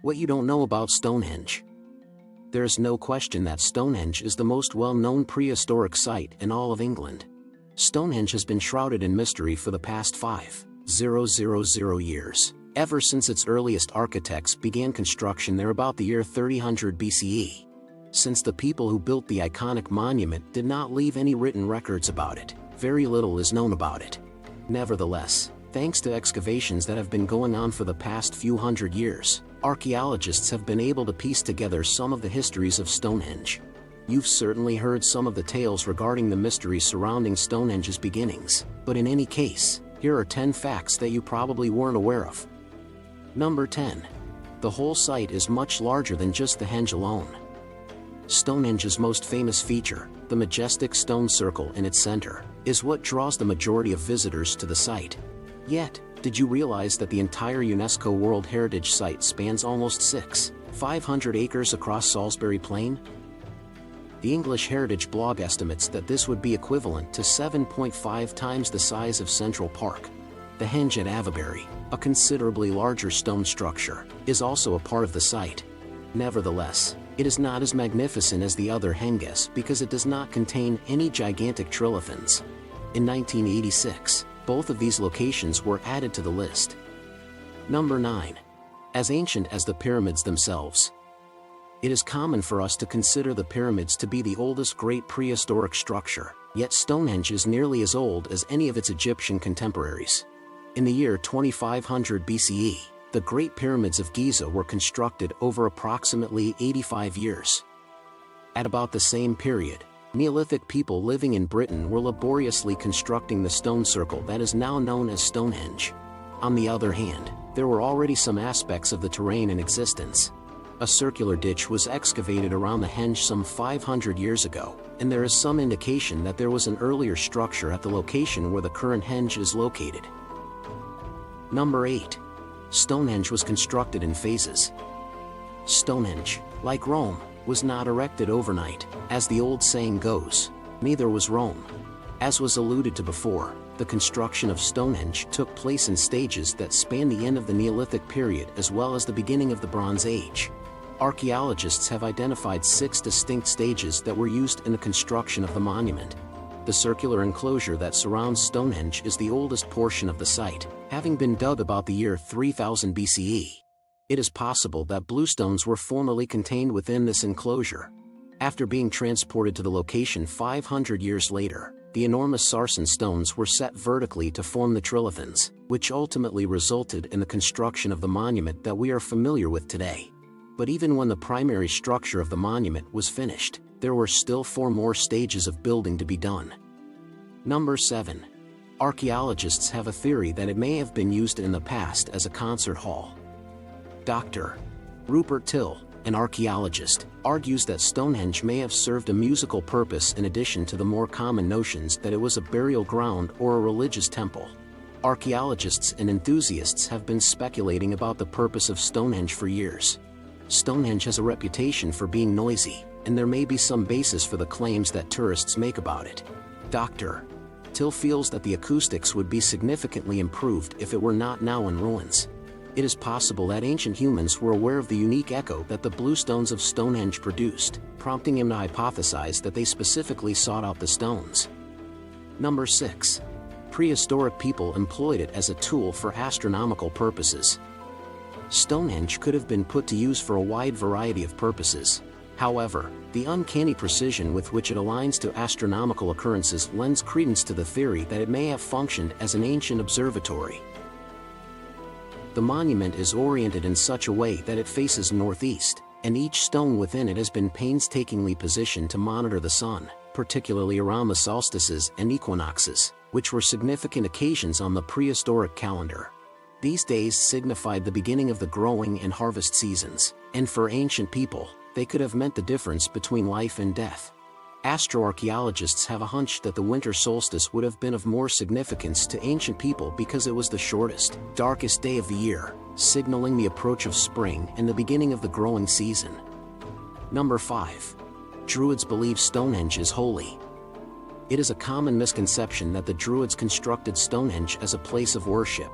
What you don't know about Stonehenge. There is no question that Stonehenge is the most well-known prehistoric site in all of England. Stonehenge has been shrouded in mystery for the past 5,000 years, ever since its earliest architects began construction there about the year 3000 BCE. Since the people who built the iconic monument did not leave any written records about it, very little is known about it. Nevertheless, thanks to excavations that have been going on for the past few hundred years, archaeologists have been able to piece together some of the histories of Stonehenge. You've certainly heard some of the tales regarding the mystery surrounding Stonehenge's beginnings, but in any case, here are 10 facts that you probably weren't aware of. Number 10. The whole site is much larger than just the henge alone. Stonehenge's most famous feature, the majestic stone circle in its center, is what draws the majority of visitors to the site. Yet, did you realize that the entire UNESCO World Heritage Site spans almost 6,500 acres across Salisbury Plain? The English Heritage blog estimates that this would be equivalent to 7.5 times the size of Central Park. The henge at Ava Berry, a considerably larger stone structure, is also a part of the site. Nevertheless, it is not as magnificent as the other henges because it does not contain any gigantic trilithons. In 1986, both of these locations were added to the list. Number 9. As ancient as the pyramids themselves. It is common for us to consider the pyramids to be the oldest great prehistoric structure, yet Stonehenge is nearly as old as any of its Egyptian contemporaries. In the year 2500 BCE, the Great Pyramids of Giza were constructed over approximately 85 years. At about the same period, Neolithic people living in Britain were laboriously constructing the stone circle that is now known as Stonehenge. On the other hand, there were already some aspects of the terrain in existence. A circular ditch was excavated around the henge some 500 years ago, and there is some indication that there was an earlier structure at the location where the current henge is located. Number 8. Stonehenge was constructed in phases. Stonehenge, like Rome, was not erected overnight, as the old saying goes. Neither was Rome. As was alluded to before, the construction of Stonehenge took place in stages that span the end of the Neolithic period as well as the beginning of the Bronze Age. Archaeologists have identified 6 distinct stages that were used in the construction of the monument. The circular enclosure that surrounds Stonehenge is the oldest portion of the site, having been dug about the year 3000 BCE. It is possible that bluestones were formerly contained within this enclosure. After being transported to the location 500 years later, the enormous sarsen stones were set vertically to form the trilithons, which ultimately resulted in the construction of the monument that we are familiar with today. But even when the primary structure of the monument was finished, there were still 4 more stages of building to be done. Number 7. Archaeologists have a theory that it may have been used in the past as a concert hall. Dr. Rupert Till, an archaeologist, argues that Stonehenge may have served a musical purpose in addition to the more common notions that it was a burial ground or a religious temple. Archaeologists and enthusiasts have been speculating about the purpose of Stonehenge for years. Stonehenge has a reputation for being noisy, and there may be some basis for the claims that tourists make about it. Dr. Till feels that the acoustics would be significantly improved if it were not now in ruins. It is possible that ancient humans were aware of the unique echo that the bluestones of Stonehenge produced, prompting him to hypothesize that they specifically sought out the stones. Number 6. Prehistoric people employed it as a tool for astronomical purposes. Stonehenge could have been put to use for a wide variety of purposes. However, the uncanny precision with which it aligns to astronomical occurrences lends credence to the theory that it may have functioned as an ancient observatory. The monument is oriented in such a way that it faces northeast, and each stone within it has been painstakingly positioned to monitor the sun, particularly around the solstices and equinoxes, which were significant occasions on the prehistoric calendar. These days signified the beginning of the growing and harvest seasons, and for ancient people, they could have meant the difference between life and death. Astroarchaeologists have a hunch that the winter solstice would have been of more significance to ancient people because it was the shortest, darkest day of the year, signaling the approach of spring and the beginning of the growing season. Number 5. Druids believe Stonehenge is holy. It is a common misconception that the Druids constructed Stonehenge as a place of worship.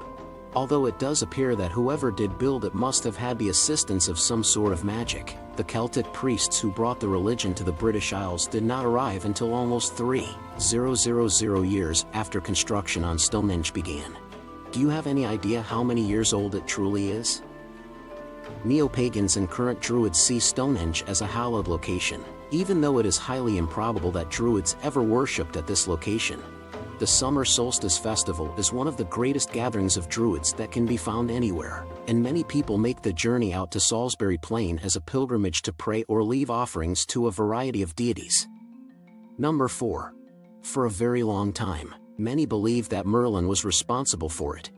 Although it does appear that whoever did build it must have had the assistance of some sort of magic, the Celtic priests who brought the religion to the British Isles did not arrive until almost 3,000 years after construction on Stonehenge began. Do you have any idea how many years old it truly is? Neo-pagans and current Druids see Stonehenge as a hallowed location, even though it is highly improbable that Druids ever worshipped at this location. The Summer Solstice Festival is one of the greatest gatherings of Druids that can be found anywhere, and many people make the journey out to Salisbury Plain as a pilgrimage to pray or leave offerings to a variety of deities. Number 4. For a very long time, many believed that Merlin was responsible for it.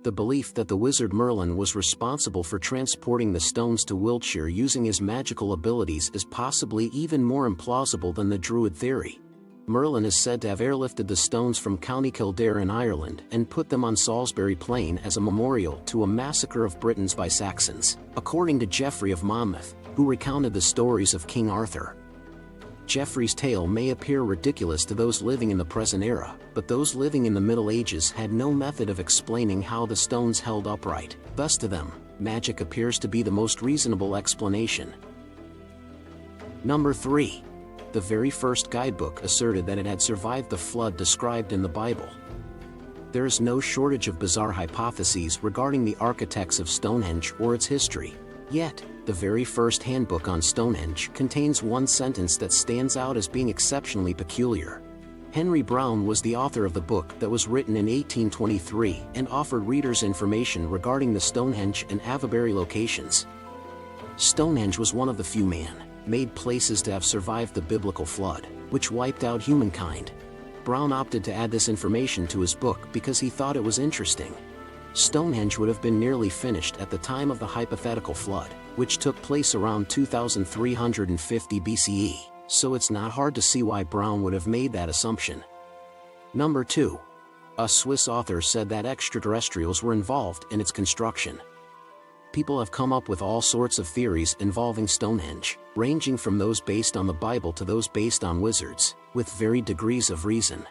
The belief that the wizard Merlin was responsible for transporting the stones to Wiltshire using his magical abilities is possibly even more implausible than the Druid theory. Merlin is said to have airlifted the stones from County Kildare in Ireland and put them on Salisbury Plain as a memorial to a massacre of Britons by Saxons, according to Geoffrey of Monmouth, who recounted the stories of King Arthur. Geoffrey's tale may appear ridiculous to those living in the present era, but those living in the Middle Ages had no method of explaining how the stones held upright. Thus to them, magic appears to be the most reasonable explanation. Number 3. The very first guidebook asserted that it had survived the flood described in the Bible. There is no shortage of bizarre hypotheses regarding the architects of Stonehenge or its history. Yet, the very first handbook on Stonehenge contains one sentence that stands out as being exceptionally peculiar. Henry Browne was the author of the book that was written in 1823 and offered readers information regarding the Stonehenge and Ava Berry locations. Stonehenge was one of the few man-made places to have survived the biblical flood, which wiped out humankind. Browne opted to add this information to his book because he thought it was interesting. Stonehenge would have been nearly finished at the time of the hypothetical flood, which took place around 2350 BCE, so it's not hard to see why Browne would have made that assumption. Number 2. A Swiss author said that extraterrestrials were involved in its construction. People have come up with all sorts of theories involving Stonehenge, ranging from those based on the Bible to those based on wizards, with varied degrees of reason.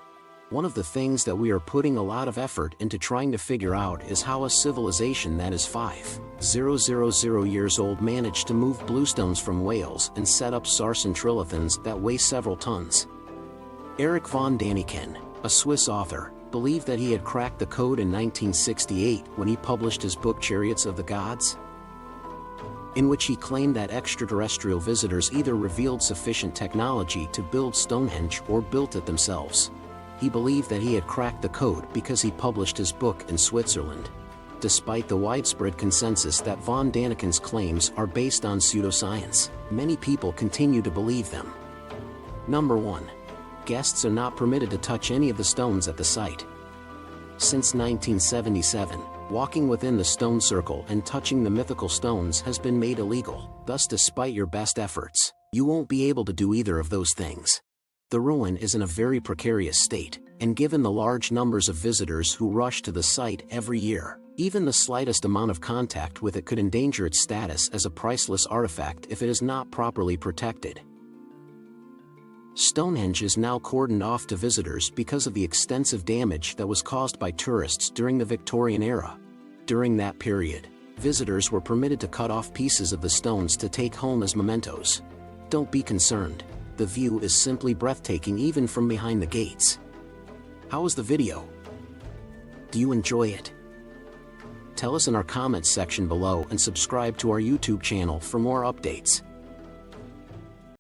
One of the things that we are putting a lot of effort into trying to figure out is how a civilization that is 5,000 years old managed to move bluestones from Wales and set up sarsen trilithons that weigh several tons. Erich von Däniken, a Swiss author, believed that he had cracked the code in 1968 when he published his book Chariots of the Gods, in which he claimed that extraterrestrial visitors either revealed sufficient technology to build Stonehenge or built it themselves. He believed that he had cracked the code because he published his book in Switzerland. Despite the widespread consensus that von Däniken's claims are based on pseudoscience, many people continue to believe them. Number 1. Guests are not permitted to touch any of the stones at the site. Since 1977, walking within the stone circle and touching the mythical stones has been made illegal. Thus, despite your best efforts, you won't be able to do either of those things. The ruin is in a very precarious state, and given the large numbers of visitors who rush to the site every year, even the slightest amount of contact with it could endanger its status as a priceless artifact if it is not properly protected. Stonehenge is now cordoned off to visitors because of the extensive damage that was caused by tourists during the Victorian era. During that period, visitors were permitted to cut off pieces of the stones to take home as mementos. Don't be concerned. The view is simply breathtaking even from behind the gates. How was the video? Do you enjoy it? Tell us in our comments section below and subscribe to our YouTube channel for more updates.